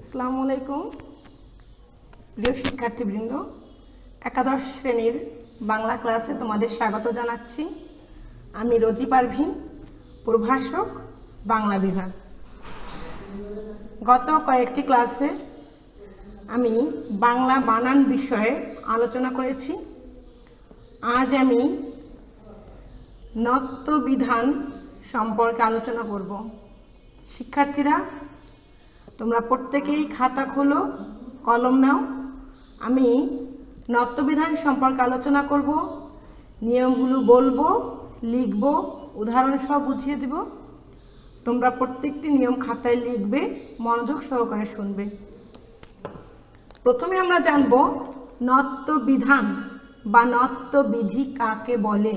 আসসালামু আলাইকুম প্রিয় শিক্ষার্থীবৃন্দ, একাদশ শ্রেণীর বাংলা ক্লাসে তোমাদের স্বাগত জানাচ্ছি। আমি রোজি পারভিন, প্রভাষক, বাংলা বিভাগ। গত কয়েকটি ক্লাসে আমি বাংলা বানান বিষয়ে আলোচনা করেছি। আজ আমি নত্যবিধান সম্পর্কে আলোচনা করব। শিক্ষার্থীরা, তোমরা প্রত্যেকেই খাতা খোলো, কলম নাও। আমি নত্যবিধান সম্পর্কে আলোচনা করব, নিয়মগুলো বলবো, লিখব, উদাহরণ সহ বুঝিয়ে দেব। তোমরা প্রত্যেকটি নিয়ম খাতায় লিখবে, মনোযোগ সহকারে শুনবে। প্রথমে আমরা জানব নত্যবিধান বা নত্যবিধি কাকে বলে।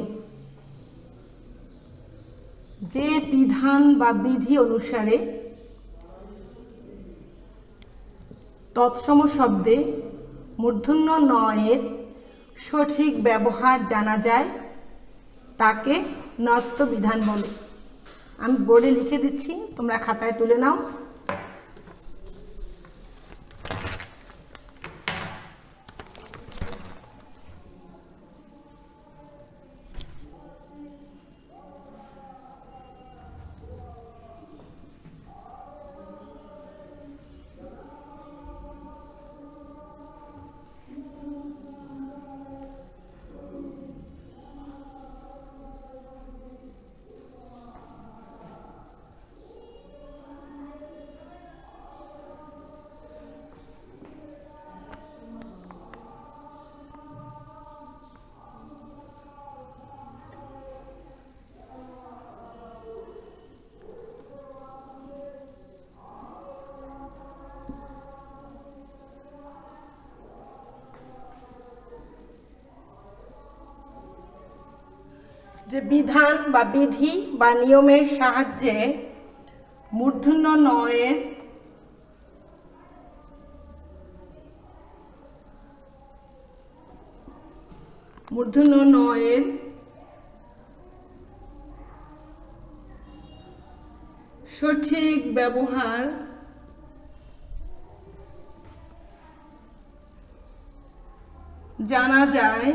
যে বিধান বা বিধি অনুসারে তৎসম শব্দে মূর্ধন্য ণ-এর সঠিক ব্যবহার জানা যায় তাকে নত্যবিধান বলে। আমি বোর্ডে লিখে দিচ্ছি, তোমরা খাতায় তুলে নাও। যে বিধান বা বিধি বা নিয়মের সাহায্যে মূর্ধন্য ণ-এর সঠিক ব্যবহার জানা যায়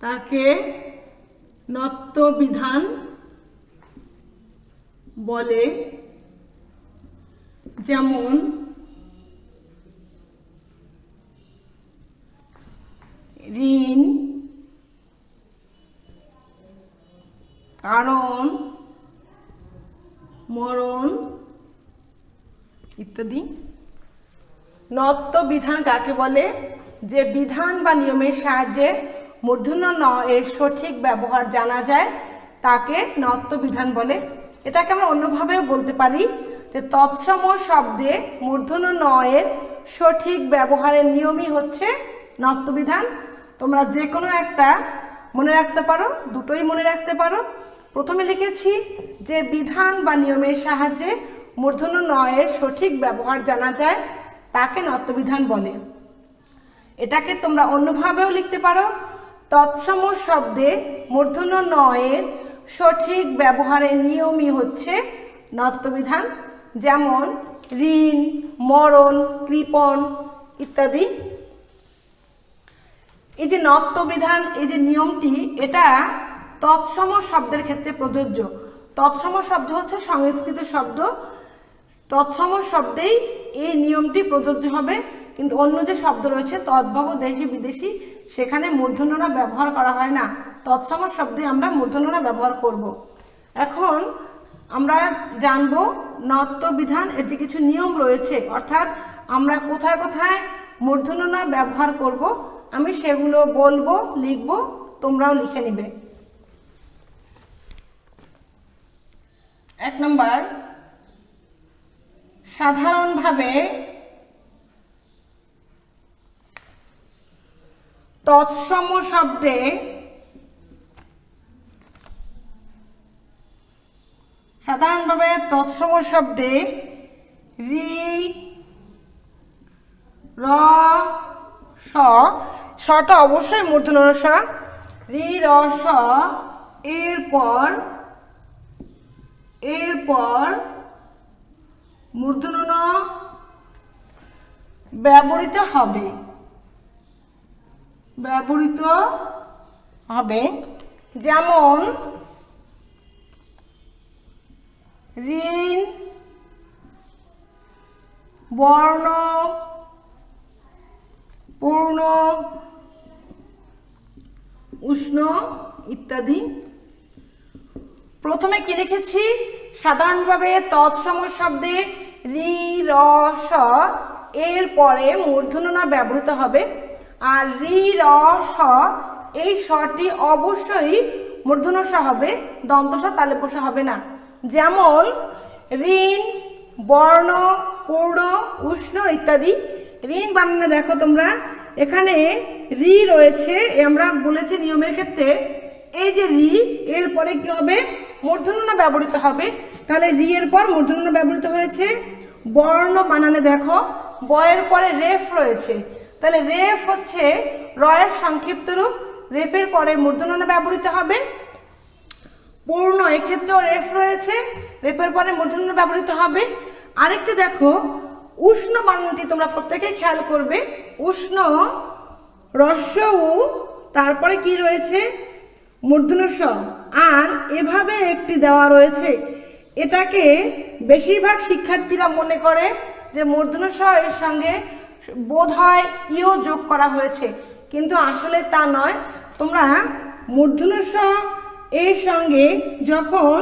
তাকে নত্যবিধান বলে। যেমন ঋণ, কারণ, মরণ ইত্যাদি। নত্যবিধান কাকে বলে? যে বিধান বা নিয়মের সাহায্যে মূর্ধন্য ণ-এর সঠিক ব্যবহার জানা যায় তাকে নত্যবিধান বলে। এটাকে আমরা অন্যভাবেও বলতে পারি যে তৎসম শব্দে মূর্ধন্য ণ-এর সঠিক ব্যবহারের নিয়মই হচ্ছে নত্যবিধান। তোমরা যে কোনো একটা মনে রাখতে পারো, দুটোই মনে রাখতে পারো। প্রথমে লিখেছি যে বিধান বা নিয়মের সাহায্যে মূর্ধন্য ণ-এর সঠিক ব্যবহার জানা যায় তাকে নত্যবিধান বলে। এটাকে তোমরা অন্যভাবেও লিখতে পারো, তৎসম শব্দে মূর্ধন্য ণ-এর সঠিক ব্যবহারের নিয়মই হচ্ছে নত্যবিধান। যেমন ঋণ, মরণ, কৃপণ ইত্যাদি। এই যে নত্যবিধান, এই যে নিয়মটি, এটা তৎসম শব্দের ক্ষেত্রে প্রযোজ্য। তৎসম শব্দ হচ্ছে সংস্কৃত শব্দ, তৎসম শব্দেই এই নিয়মটি প্রযোজ্য হবে। কিন্তু অন্য যে শব্দ রয়েছে তদ্ভব, দেশি, বিদেশি, সেখানে মূর্ধন্য ণ ব্যবহার করা হয় না। তৎসম শব্দে আমরা মূর্ধন্য ণ ব্যবহার করব। এখন আমরা জানব নত্যবিধান এর যে কিছু নিয়ম রয়েছে, অর্থাৎ আমরা কোথায় কোথায় মূর্ধন্য ণ ব্যবহার করব আমি সেগুলো বলবো, লিখব, তোমরাও লিখে নিবে। 1 নম্বর, সাধারণভাবে তৎসম শব্দে তৎসম শব্দে রি, র, স, সটা অবশ্যই মূর্ধন্য স। রি র স, এরপর মূর্ধন্য ন ব্যবহৃত হবে, যেমন ঋণ, বর্ণ, পূর্ণ, উষ্ণ ইত্যাদি। প্রথমে কি লিখেছি? সাধারণভাবে তৎসম শব্দে রি র স এর পরে মূর্ধন্য ন ব্যবহৃত হবে, আর রি র স এই স্বরটি অবশ্যই মূর্ধন্য স হবে, দন্ত স তালব্য স হবে না। যেমন ঋণ, বর্ণ, পূর্ণ, উষ্ণ ইত্যাদি। ঋণ বানানে দেখো তোমরা, এখানে রি রয়েছে, আমরা বলেছি নিয়মের ক্ষেত্রে এই যে রি এর পরে কি হবে? মূর্ধন্য ন ব্যবহৃত হবে, তাহলে রি এর পর মূর্ধন্য ন ব্যবহৃত হয়েছে। বর্ণ বানানে দেখো, ব এর পরে রেফ রয়েছে, তাহলে রেফ হচ্ছে রয়ের সংক্ষিপ্ত রূপ, রেফের পরে মূর্ধন্য ন ব্যবহৃত হবে। পূর্ণ, এক্ষেত্রেও রেফ রয়েছে, রেফের পরে মূর্ধন্য ন ব্যবহৃত হবে। আরেকটি দেখো, উষ্ণ বানানটি তোমরা প্রত্যেকেই খেয়াল করবে, উষ্ণ রস্য উ, তারপরে কি রয়েছে? মূর্ধন্য স। আর এভাবে একটি দেওয়া রয়েছে, এটাকে বেশিরভাগ শিক্ষার্থীরা মনে করে যে মূর্ধন্য স এর সঙ্গে বোধ হয় ইও যোগ করা হয়েছে, কিন্তু আসলে তা নয়। তোমরা মূর্ধন্য স এর সঙ্গে যখন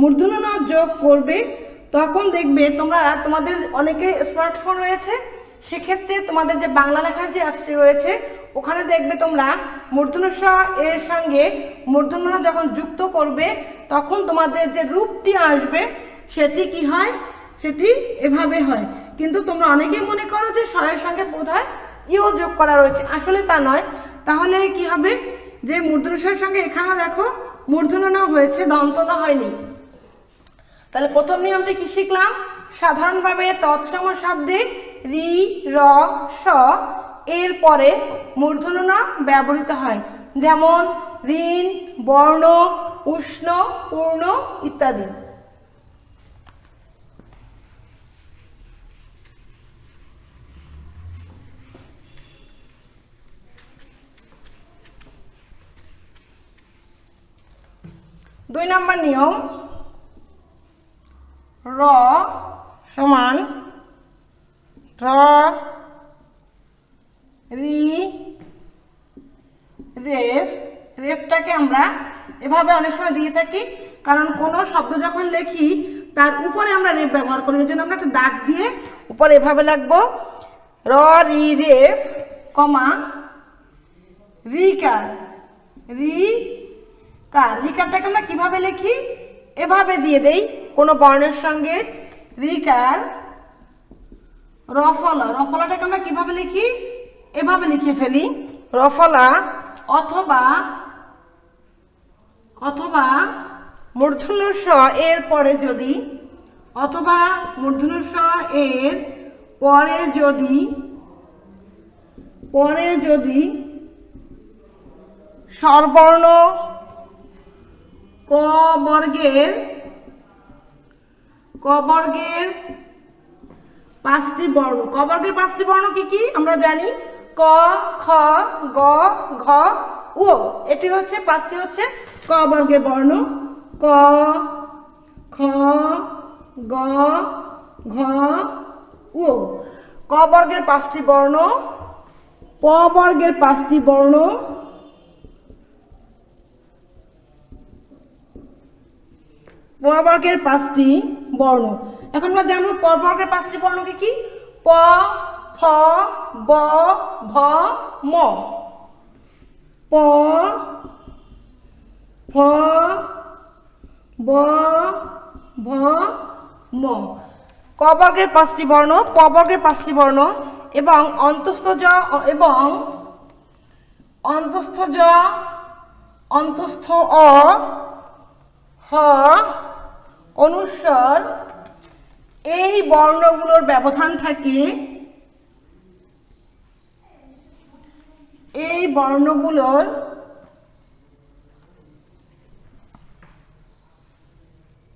মূর্ধন্য ন যোগ করবে তখন দেখবে তোমরা, তোমাদের অনেকের স্মার্টফোন রয়েছে, সেক্ষেত্রে তোমাদের যে বাংলা লেখার যে অ্যাপসটি রয়েছে ওখানে দেখবে তোমরা মূর্ধন্য স এর সঙ্গে মূর্ধন্য ন যখন যুক্ত করবে তখন তোমাদের যে রূপটি আসবে সেটি কি হয়? সেটি এভাবে হয়। কিন্তু তোমরা অনেকেই মনে করো যে স এর সঙ্গে বোধহয় ইও যোগ করা রয়েছে, আসলে তা নয়। তাহলে কি হবে? যে মূর্ধন্য স এর সঙ্গে এখানেও দেখো মূর্ধন্য ন হয়েছে, দন্ত ন হয়নি। তাহলে প্রথম নিয়মটি কি শিখলাম? সাধারণভাবে তৎসম শব্দে রি র স এর পরে মূর্ধন্য ন ব্যবহৃত হয়, যেমন ঋণ, বর্ণ, উষ্ণ, পূর্ণ ইত্যাদি। দুই নম্বর নিয়ম, র সমান র, রি, রেফ। রেফটাকে আমরা এভাবে অনেক সময় দিয়ে থাকি, কারণ কোনো শব্দ যখন লিখি তার উপরে আমরা রেফ ব্যবহার করি, এই জন্য আমরা একটা দাগ দিয়ে উপরে এভাবে লিখবো, র রি রেফ কমা রিকার। রিকারটাকে আমরা কিভাবে লিখি? এভাবে দিয়ে দেই কোনো বর্ণের সঙ্গে, রিকার। রফলা, রফলাটাকে আমরা কিভাবে লিখি? এভাবে লিখে ফেলি, রফলা। অথবা মূর্ধন্য স এর পরে যদি, অথবা মূর্ধন্য স এর পরে যদি স্বরবর্ণ ক বর্গের পাঁচটি বর্ণ, ক বর্গের পাঁচটি বর্ণ কি কি আমরা জানি? ক, খ, গ, ঘ, ও। এটি হচ্ছে পাঁচটি হচ্ছে ক বর্গের বর্ণ, ক, খ, গ, ঘ, ও। ক বর্গের পাঁচটি বর্ণ, প বর্গের পাঁচটি বর্ণ, প বর্গের পাঁচটি বর্ণ। এখন আমরা জানবো প বর্গের পাঁচটি বর্ণ কি কি? প, ফ, ব, ভ, ম। প, ফ, ব, ভ, ম। ক বর্গের পাঁচটি বর্ণ, প বর্গের পাঁচটি বর্ণ এবং অন্তস্থ জ এবং অন্তস্থ জ, অন্তস্থ অ, হ, অনুস্বর, এই বর্ণগুলোর ব্যবধান থাকে এই বর্ণগুলোর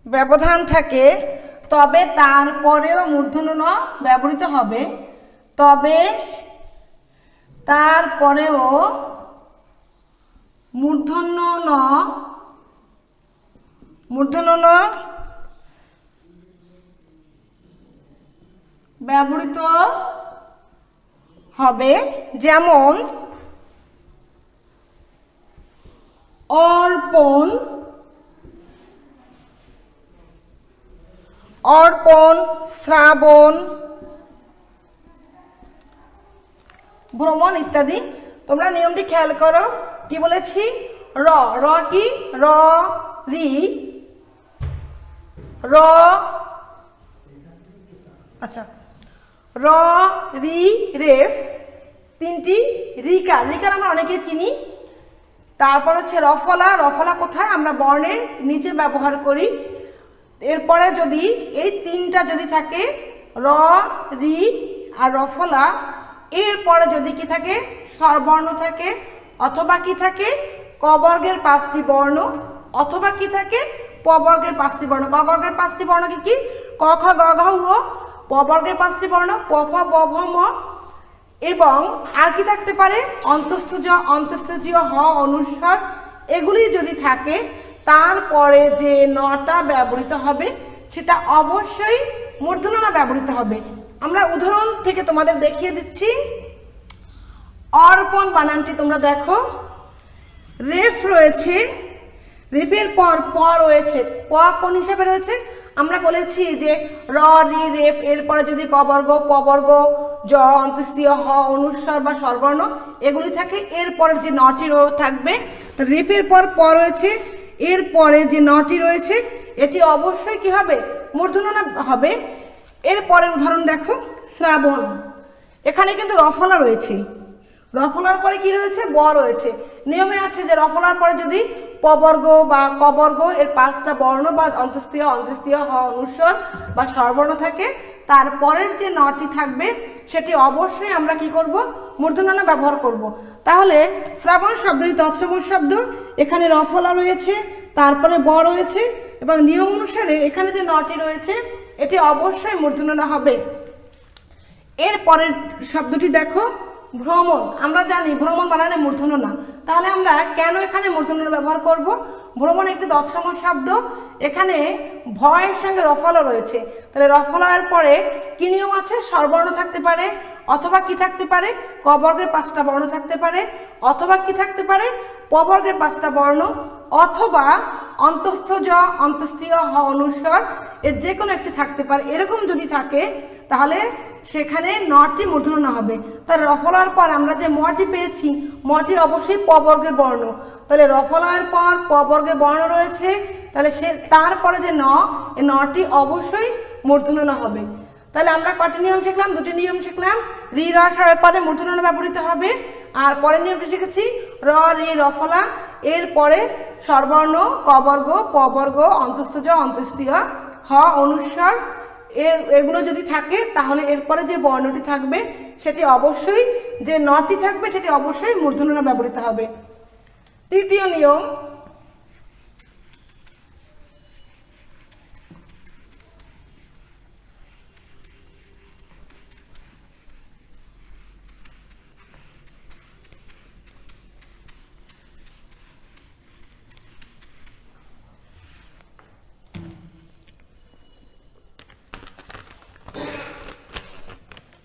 ব্যবধান থাকে, তবে তারপরেও মূর্ধন্য ণ ব্যবহৃত হবে। তবে তারপরেও মূর্ধন্য ণ ব্যবহৃত হবে। যেমন অর্পণ, শ্রাবণ, ভ্রমণ ইত্যাদি। তোমরা নিয়মটি খেয়াল করো। কি বলেছি? র, র কি? র, রি, র, আচ্ছা, র, রি, রেফ, তিনটি রিকার। রিকার আমরা অনেকে চিনি। তারপর হচ্ছে রফলা। রফলা কোথায়? আমরা বর্ণের নিচে ব্যবহার করি। এরপরে যদি এই তিনটা যদি থাকে, র, রি আর রফলা, এরপরে যদি কি থাকে? স্বরবর্ণ থাকে, অথবা কি থাকে? ক বর্গের 5টি বর্ণ, অথবা কি থাকে? প বর্গের 5টি বর্ণ। ক বর্গের 5টি বর্ণ কি কি? ক, খ, গ, ঘ, ঙ। প বর্গের 5টি বর্ণ প, ফ, ব, ভ, ম। এবং আর কি থাকতে পারে? অন্তস্থ জ, অন্তস্থীয় হ, অনুস্বার, এগুলি যদি থাকে, তারপরে যে নটা ব্যবহৃত হবে সেটা অবশ্যই মূর্ধন্য ণ ব্যবহৃত হবে। আমরা উদাহরণ থেকে তোমাদের দেখিয়ে দিচ্ছি। অর্পণ বানানটি তোমরা দেখো। রেফ রয়েছে, রেফের পর প রয়েছে। প কোন হিসাবে রয়েছে? আমরা বলেছি যে র, রি, রেফ, এরপরে যদি ক বর্গ, প বর্গ, জ, অন্তস্থীয় হ, অনুস্বার বা স্বরবর্ণ এগুলি থাকে, এরপরের যে নটি থাকবে, রেফের পর প রয়েছে, এরপরে যে নটি রয়েছে এটি অবশ্যই কি হবে? মূর্ধন্য ণ হবে। এরপরের উদাহরণ দেখো, শ্রাবণ। এখানে কিন্তু রফলা রয়েছে। রফলার পরে কি রয়েছে? ব রয়েছে। নিয়মে আছে যে রফলার পরে যদি প বর্গ বা ক বর্গ এর 5টা বর্ণ বা অন্তস্থীয় হ, অনুস্বার বা স্বরবর্ণ থাকে, তারপরের যে নটি থাকবে সেটি অবশ্যই আমরা কি করব? মূর্ধন্য ণ ব্যবহার করব। তাহলে শ্রাবণ শব্দটি তৎসম শব্দ। এখানে রফলা রয়েছে, তারপরে ব রয়েছে, এবং নিয়ম অনুসারে এখানে যে নটি রয়েছে এটি অবশ্যই মূর্ধন্য ণ হবে। এর পরের শব্দটি দেখো, ভ্রমণ। আমরা জানি ভ্রমণ বানানে মূর্ধন্য ণ। তাহলে আমরা কেন এখানে মূর্ধন্য ণ ব্যবহার করব? ভ্রমণ একটি তৎসম শব্দ। এখানে ভয়ের সঙ্গে রফলা রয়েছে। তাহলে রফলার পরে কি নিয়ম আছে? স্বরবর্ণ থাকতে পারে, অথবা কি থাকতে পারে? ক বর্গের 5টা বর্ণ থাকতে পারে, অথবা কি থাকতে পারে? প বর্গের 5টা বর্ণ, অথবা অন্তস্থ জ, অন্তস্থীয় হ, অনুস্বার, এর যে কোনো একটি থাকতে পারে। এরকম যদি থাকে তাহলে সেখানে নটি মূর্ধন্য ণ হবে। তাহলে রফলার পর আমরা যে মটি পেয়েছি, মটি অবশ্যই প বর্গের বর্ণ। তাহলে রফলার পর প বর্গের বর্ণ রয়েছে, তাহলে তারপরে যে এই নটি অবশ্যই মূর্ধন্য ণ হবে। তাহলে আমরা কটি নিয়ম শিখলাম? দুটি নিয়ম শিখলাম। রি, র, স্বরের পরে মূর্ধন্য ণ ব্যবহৃত হবে। আর পরের নিয়মটি শিখেছি র, রি, রফলা, এরপরে স্বরবর্ণ ক বর্গ, প বর্গ, অন্তস্থ জ, অন্তস্থীয় হ, অনুস্বার, এগুলো যদি থাকে তাহলে এরপরে যে বর্ণটি থাকবে সেটি অবশ্যই, যে নটি থাকবে সেটি অবশ্যই মূর্ধন্য ণ ব্যবহৃত হবে। তৃতীয় নিয়ম,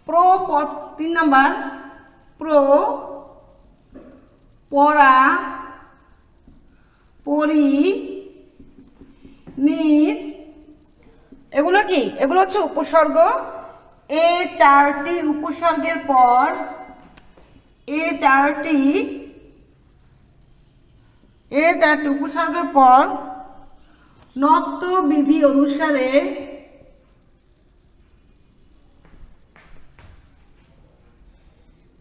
প্রো। 3 নাম্বার, প্রো, পরা, পরি, নির, এগুলো কি? এগুলো হচ্ছে উপসর্গ। এই 4টি উপসর্গের পর এই 4টি উপসর্গের পর নত্ব বিধি অনুসারে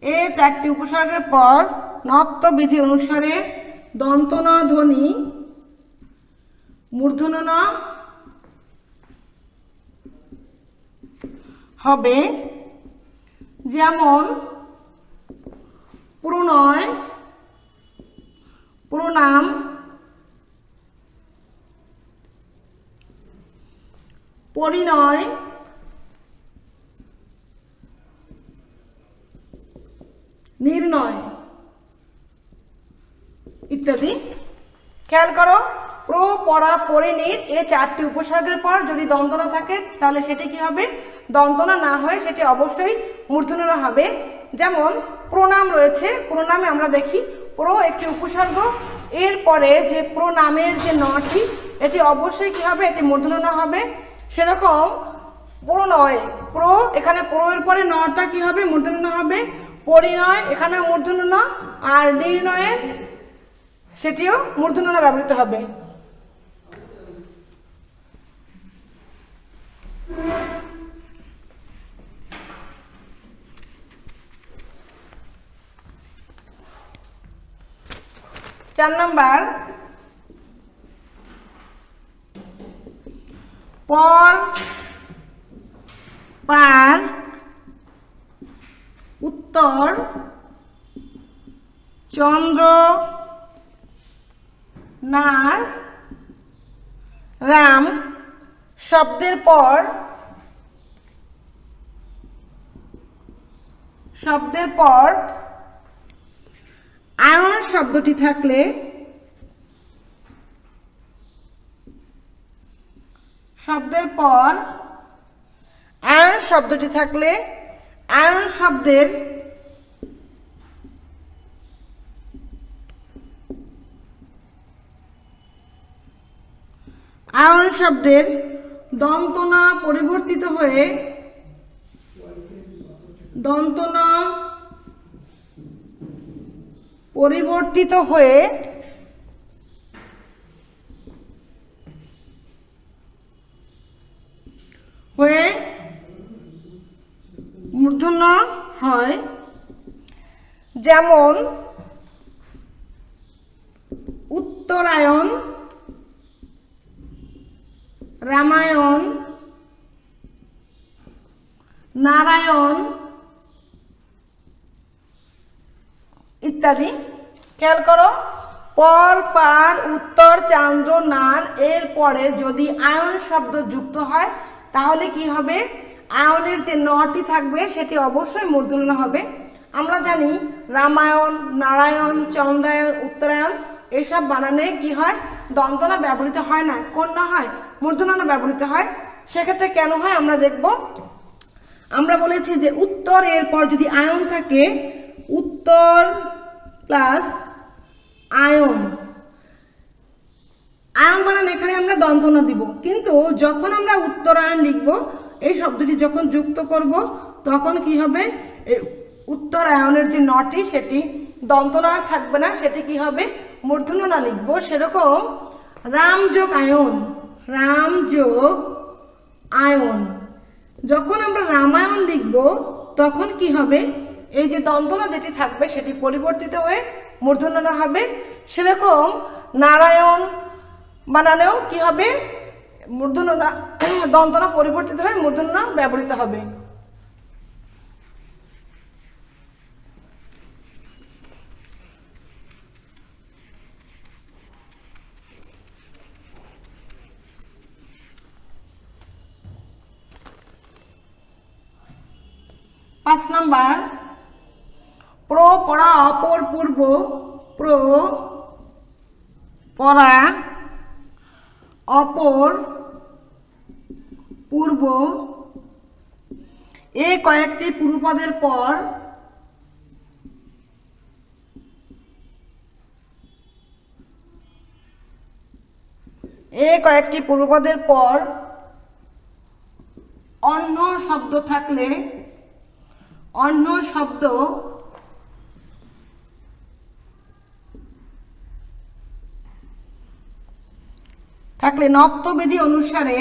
এই 4টি উপসর্গের পর নত্ব বিধি অনুসারে দন্ত ন ধ্বনি মূর্ধন্য ণ হবে। যেমন প্রণয়, প্রণাম, পরিণয়, নির্ণয় ইত্যাদি। খেয়াল করো, প্র, পরা, পরিণীত এই চারটি উপসর্গের পর যদি দন্ত না থাকে তাহলে সেটি কি হবে? দন্তনা না হয়ে সেটি অবশ্যই মূর্ধন্য হবে। যেমন প্রণাম রয়েছে, প্রণামে আমরা দেখি প্র একটি উপসর্গ, এরপরে যে প্রণামের যে নটি এটি অবশ্যই কি হবে? এটি মূর্ধন্য হবে। সেরকম প্রণয়, প্র এখানে প্র এর পরে নটা কি হবে? মূর্ধন্য হবে। পরিণয় এখানে মূর্ধন্য, আর নির্ণয়ের সেটিও মূর্ধন্য ব্যবহৃত হবে। চার নাম্বার, পর, পার, উত্তর, চন্দ্র, নার, রাম শব্দের পর আয়ন শব্দটি থাকলে আয়ন শব্দের দন্তনা পরিবর্তিত হয়ে মূর্ধন্য হয়। যেমন উত্তরায়ণ, রামায়ণ, নারায়ণ ইত্যাদি। খেয়াল করো, পর, পার, উত্তর, চান্দ্র, নার এর পরে যদি আয়ন শব্দ যুক্ত হয় তাহলে কি হবে? আয়নের যে নটি থাকবে সেটি অবশ্যই মূর্ধন্য হবে। আমরা জানি রামায়ণ, নারায়ণ, চন্দ্রায়ণ, উত্তরায়ণ এইসব বানানে কি হয়? দন্তনা ব্যবহৃত হয় না, কোন না হয়? মূর্ধন্য ব্যবহৃত হয়। সেক্ষেত্রে কেন হয় আমরা দেখব। আমরা বলেছি যে উত্তর এর পর যদি আয়ন থাকে, উত্তর প্লাস আয়ন বানান এখানে আমরা দন্তনা দিব, কিন্তু যখন আমরা উত্তরায়ণ লিখব এই শব্দটি যখন যুক্ত করব তখন কি হবে? এই উত্তরায়ণের যে নটি সেটি দন্তনা থাকবে না, সেটি কি হবে? মূর্ধন্য না লিখব। সেরকম রাম যোগ আয়ন যখন আমরা রামায়ণ লিখব তখন কি হবে? এই যে দন্তনা যেটি থাকবে সেটি পরিবর্তিত হয়ে মূর্ধন্য হবে। সেরকম নারায়ণ বানানেও কি হবে? মূর্ধন্য দন্তনা পরিবর্তিত হয়ে মূর্ধন্য ব্যবহৃত হবে। পাঁচ নাম্বার, প্র, পরা, অপর, পূর্ব, প্র, পরা, অপর, পূর্ব এই কয়েকটি পূর্বপদের পর অন্য শব্দ থাকলে নত্যবিধি অনুসারে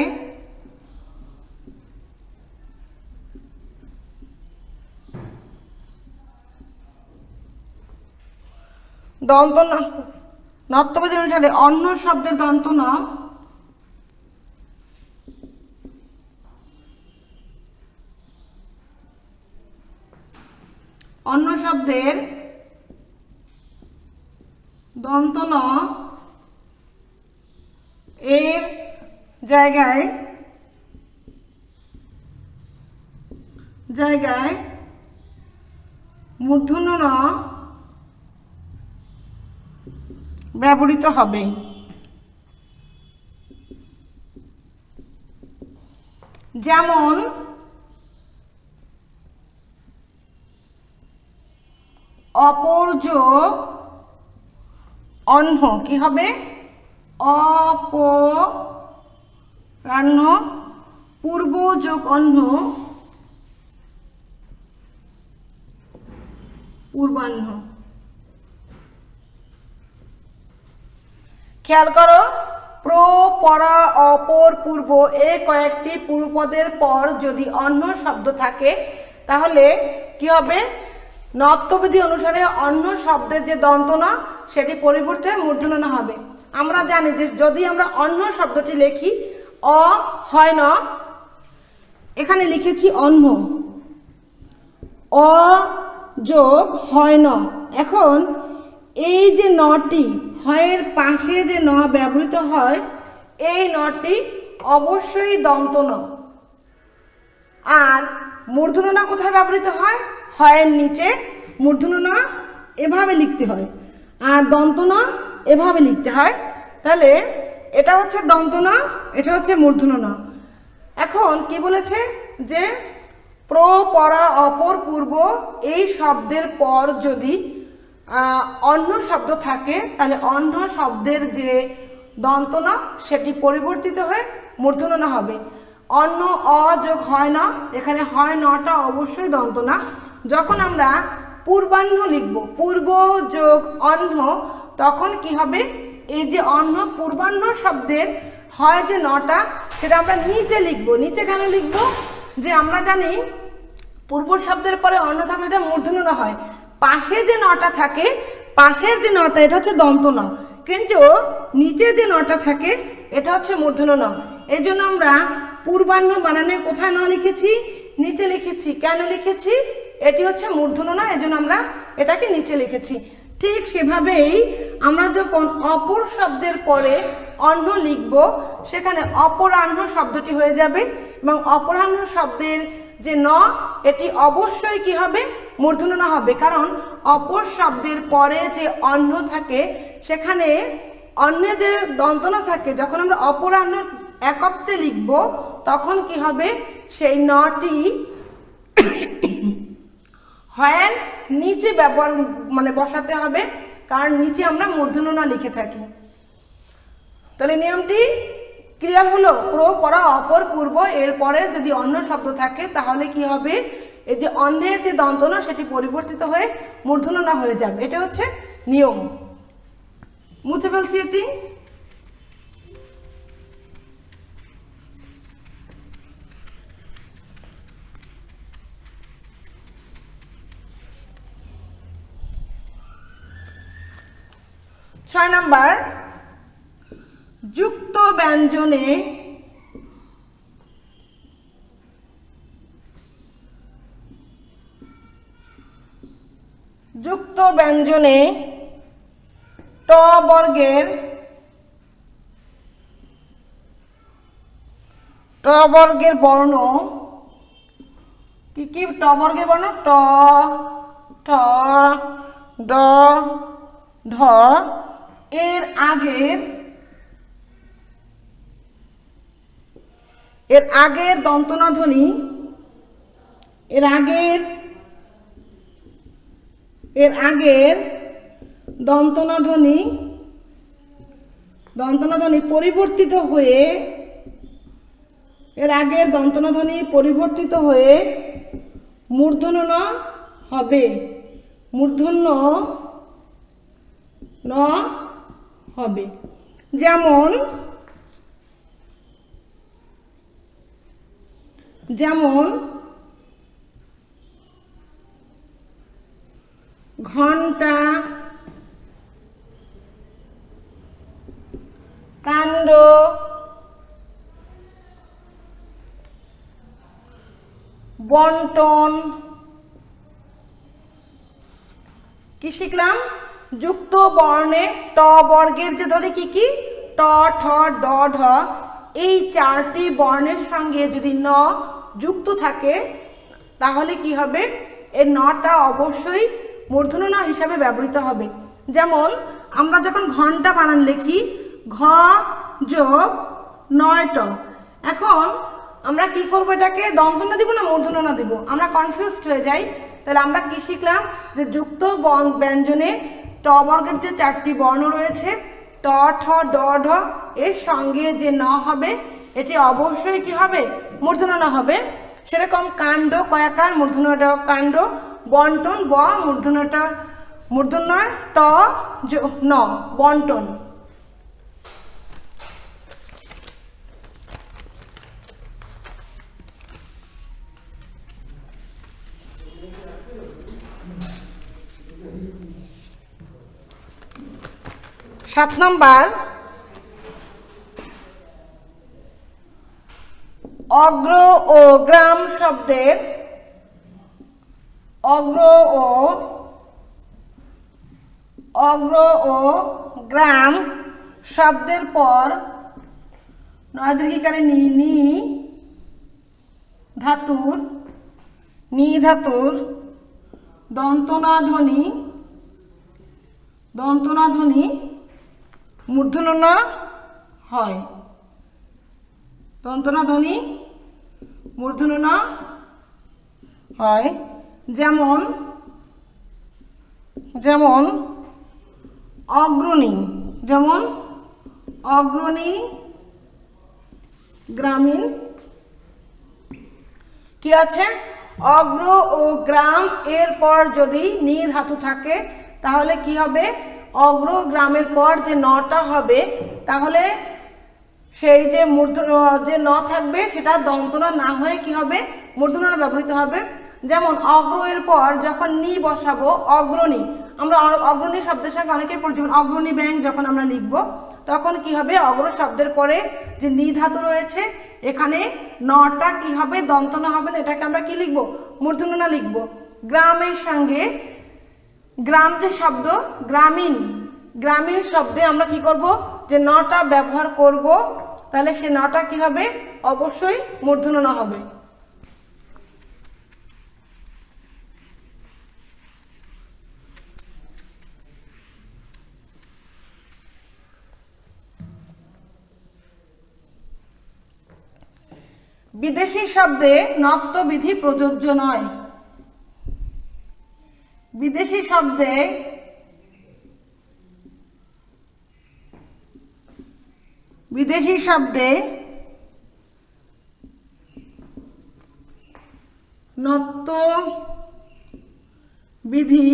নত্যবিধি অনুসারে অন্য শব্দের দন্তনা অন্য শব্দের দন্ত ন এর জায়গায় মূর্ধন্য ন ব্যবহৃত হবে। যেমন অপর যোগ অহ্ন কি হবে? অপরাহ্ন, পূর্ব যোগ অহ্ন পূর্বাহ্ন। খেয়াল করো, প্র, পরা, অপর, পূর্ব এই কয়েকটি পূর্বপদের পর যদি অন্য শব্দ থাকে তাহলে কি হবে? নত্যবিধি অনুসারে অন্য শব্দের যে দন্তন সেটি পরিবর্তে হয়ে মূর্ধন্য ন হবে। আমরা জানি যে যদি আমরা অন্য শব্দটি লিখি অ হয় ন, এখানে লিখেছি অন্য, অ যোগ হয় ন। এখন এই যে নটি হয়ের পাশে যে ন ব্যবহৃত হয় এই নটি অবশ্যই দন্ত ন। আর মূর্ধন্য ন কোথায় ব্যবহৃত হয়? হয়ের নিচে মূর্ধন্য ন এভাবে লিখতে হয়, আর দন্ত ন এভাবে লিখতে হয়। তাহলে এটা হচ্ছে দন্ত ন, এটা হচ্ছে মূর্ধন্য ন। এখন কি বলেছে যে প্র, পরা, অপর, পূর্ব এই শব্দের পর যদি অন্য শব্দ থাকে তাহলে অন্য শব্দের যে দন্ত ন সেটি পরিবর্তিত হয়ে মূর্ধন্য ন হবে। অন্য অ যোগ হয় না, এখানে হয় নটা অবশ্যই দন্ত না। যখন আমরা পূর্বাহ্ন লিখব, পূর্ব যোগ অহ্ন, তখন কি হবে? এই যে অহ্ন পূর্বাহ্ন শব্দের হয় যে নটা সেটা আমরা নিচে লিখব। নিচে কেন লিখব? যে আমরা জানি পূর্ব শব্দের পরে অন্য থাকলে এটা মূর্ধন্য ন হয়, পাশে যে নটা থাকে, পাশের যে নটা এটা হচ্ছে দন্ত ন, কিন্তু নিচে যে নটা থাকে এটা হচ্ছে মূর্ধন্য ন। এই জন্য আমরা পূর্বাহ্ন বানানে কোথায় ন লিখেছি? নিচে লিখেছি। কেন লিখেছি? এটি হচ্ছে মূর্ধন্য ন, এই জন্য আমরা এটাকে নিচে লিখেছি। ঠিক সেভাবেই আমরা যখন অপর শব্দের পরে অহ্ন লিখব সেখানে অপরাহ্ন শব্দটি হয়ে যাবে, এবং অপরাহ্ন শব্দের যে ন এটি অবশ্যই কি হবে? মূর্ধন্য ন হবে। কারণ অপর শব্দের পরে যে অহ্ন থাকে সেখানে অন্যে যে দন্ত ন থাকে, যখন আমরা অপরাহ্ন একত্রে লিখব তখন কি হবে? সেই নটি হয়ের নিচে ব্যবহার বসাতে হবে, কারণ নিচে আমরা মূর্ধন্য ন লিখে থাকি। তাহলে নিয়মটি ক্লিয়ার হলো? প্র, পরা, অপর, পূর্ব এর পরে যদি অন্য শব্দ থাকে তাহলে কি হবে? এই যে অন্যের যে দন্ত ন সেটি পরিবর্তিত হয়ে মূর্ধন্য ন হয়ে যাবে। এটা হচ্ছে নিয়ম। মুছে ফেলছি এটি। ছয় নাম্বার, যুক্ত ব্যঞ্জনে ট বর্গের বর্ণ কি কি? ট বর্গের বর্ণ ট, ঠ, ড, ঢ এর আগের দন্তন ধ্বনি, এর আগের দন্তন ধ্বনি পরিবর্তিত হয়ে, এর আগের দন্তন ধ্বনি পরিবর্তিত হয়ে মূর্ধন্য ন হবে। মূর্ধন্য ন হবে। যেমন ঘণ্টা, কাণ্ড, বন্টন। কি শিখলাম? যুক্ত বর্ণে ট বর্গের যে ধরে কি কি ট ঠ ড ঢ এই চারটি বর্ণের সঙ্গে যদি ন যুক্ত থাকে তাহলে কি হবে এর নটা অবশ্যই মূর্ধন্য ন হিসাবে ব্যবহৃত হবে। যেমন আমরা যখন ঘন্টা বানান লিখি ঘ যোগ নয় ট, এখন আমরা কি করবো এটাকে দন্তন্য দিব না মূর্ধন্য ন দিব, আমরা কনফিউজড হয়ে যাই। তাহলে আমরা কি শিখলাম যে যুক্ত ব্যঞ্জনে ট বর্গের যে চারটি বর্ণ রয়েছে ট ঠ ড ঢ এর সঙ্গে যে ন হবে এটি অবশ্যই কি হবে মূর্ধন্য ন হবে। সেরকম কাণ্ড কয়াকার মূর্ধন্য ড কাণ্ড, বন্টন ব মূর্ধন্য ট ন বন্টন। সাত নম্বর অগ্র ও গ্রাম শব্দের অগ্র ও গ্রাম শব্দের পর নয় দীর্ঘিকারে নি ধাতুর দন্তনা ধ্বনি মূর্ধন্য ন হয়, দন্তনা ধ্বনি মূর্ধন্য ন হয়। যেমন অগ্রণী, যেমন অগ্রণী গ্রামীণ কি আছে অগ্র ও গ্রাম এর পর যদি নি ধাতু থাকে তাহলে কি হবে অগ্র গ্রামের পর যে নটা হবে তাহলে সেই যে যে ন থাকবে সেটা দন্তনা না হয়ে কি হবে মূর্ধন্য ন ব্যবহৃত হবে। যেমন অগ্র এর পর যখন নি বসাবো অগ্রণী, আমরা অগ্রণী শব্দের সঙ্গে অনেকেই পরিচিত, অগ্রণী ব্যাংক যখন আমরা লিখব তখন কি হবে অগ্র শব্দের পরে যে নি ধাতু রয়েছে এখানে নটা কি হবে দন্তনা হবে না, এটাকে আমরা কি লিখবো মূর্ধন্য ন লিখবো। গ্রামের সঙ্গে গ্রাম যে শব্দ গ্রামীণ শব্দে আমরা কি করব যে নটা ব্যবহার করব, তাহলে সে নটা কি হবে অবশ্যই মূর্ধন্য ন হবে। বিদেশি শব্দে নত্ব বিধি প্রযোজ্য নয়। বিদেশি শব্দে নত্ব বিধি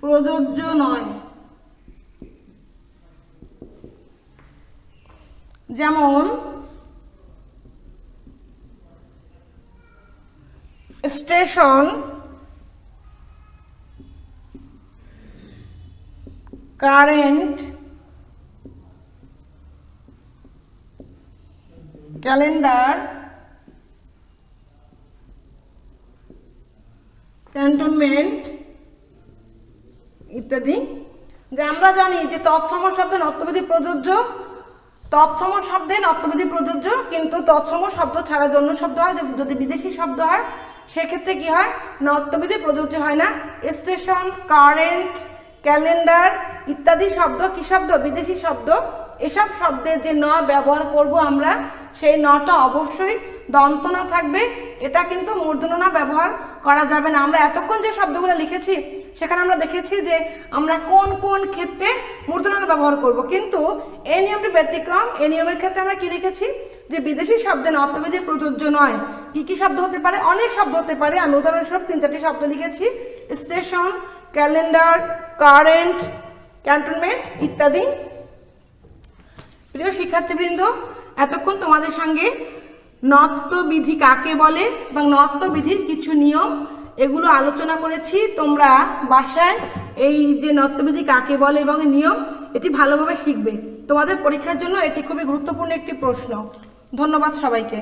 প্রযোজ্য নয়। যেমন স্টেশন, কারেন্ট, ক্যালেন্ডার, ক্যান্টনমেন্ট ইত্যাদি। যে আমরা জানি যে তৎসম শব্দে নত্যবিধি প্রযোজ্য, তৎসম শব্দে নত্যবিধি প্রযোজ্য, কিন্তু তৎসম শব্দ ছাড়া জন্য শব্দ হয় যদি বিদেশি শব্দ হয় সেক্ষেত্রে কি হয় নত্যবিধি প্রযোজ্য হয় না। স্টেশন, কারেন্ট, ক্যালেন্ডার ইত্যাদি শব্দ কি শব্দ বিদেশি শব্দ, এসব শব্দে যে ন ব্যবহার করব আমরা সেই নটা অবশ্যই দন্তনা থাকবে, এটা কিন্তু মূর্ধন্য ন ব্যবহার করা যাবে না। আমরা এতক্ষণ যে শব্দগুলো লিখেছি সেখানে আমরা দেখেছি যে আমরা কোন কোন ক্ষেত্রে মূর্ধন্য ন ব্যবহার করব, কিন্তু এই নিয়মটি ব্যতিক্রম। এই নিয়মের ক্ষেত্রে আমরা কি লিখেছি যে বিদেশি শব্দে নত্যবিধি প্রযোজ্য নয়। কি কি শব্দ হতে পারে, অনেক শব্দ হতে পারে, আমি উদাহরণস্বরূপ 3-4টি শব্দ লিখেছি, স্টেশন, ক্যালেন্ডার, কারেন্ট, ক্যান্টনমেন্ট ইত্যাদি। প্রিয় শিক্ষার্থীবৃন্দ, এতক্ষণ তোমাদের সঙ্গে নত্যবিধি কাকে বলে এবং নত্যবিধির কিছু নিয়ম এগুলো আলোচনা করেছি। তোমরা বাসায় এই যে নত্যবিধি কাকে বলে এবং নিয়ম এটি ভালোভাবে শিখবে। তোমাদের পরীক্ষার জন্য এটি খুবই গুরুত্বপূর্ণ একটি প্রশ্ন। ধন্যবাদ সবাইকে।